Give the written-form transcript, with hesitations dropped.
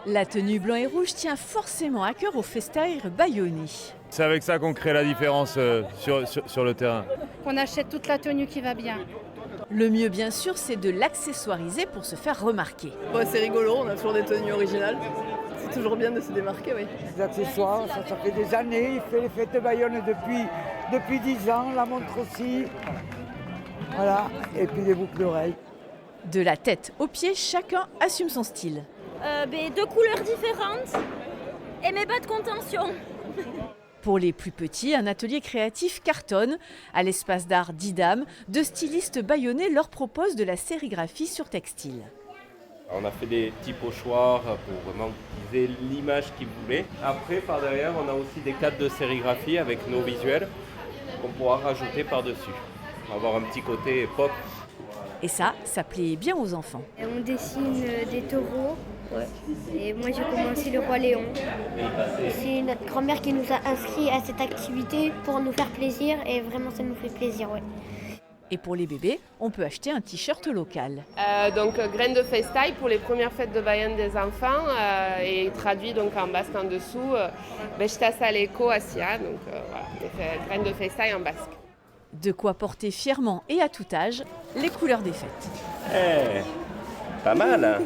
La tenue blanc et rouge tient forcément à cœur au Festair bayonnais. C'est avec ça qu'on crée la différence sur le terrain. Qu'on achète toute la tenue qui va bien. Le mieux bien sûr, c'est de l'accessoiriser pour se faire remarquer. Ouais, c'est rigolo, on a toujours des tenues originales. C'est toujours bien de se démarquer, oui. Les accessoires, ça fait des années. Il fait les fêtes de Bayonne depuis 10 ans, la montre aussi. Voilà, et puis des boucles d'oreilles. De la tête aux pieds, chacun assume son style. Deux couleurs différentes et mes bas de contention. Pour les plus petits, un atelier créatif cartonne. À l'espace d'art d'Idam, deux stylistes bayonnais leur proposent de la sérigraphie sur textile. On a fait des petits pochoirs pour vraiment utiliser l'image qu'ils voulaient. Après, par derrière, on a aussi des cadres de sérigraphie avec nos visuels qu'on pourra rajouter par-dessus. On va avoir un petit côté pop. Et ça plaît bien aux enfants. On dessine des taureaux. Ouais. Et moi j'ai commencé le roi Léon. C'est notre grand-mère qui nous a inscrits à cette activité pour nous faire plaisir et vraiment ça nous fait plaisir. Ouais. Et pour les bébés, on peut acheter un t-shirt local. Donc graines de Festail pour les premières fêtes de Bayonne des enfants et traduit donc en basque en dessous Bechtas Aleko Asia, donc voilà, graines de Festail en basque. De quoi porter fièrement et à tout âge les couleurs des fêtes. Pas mal hein.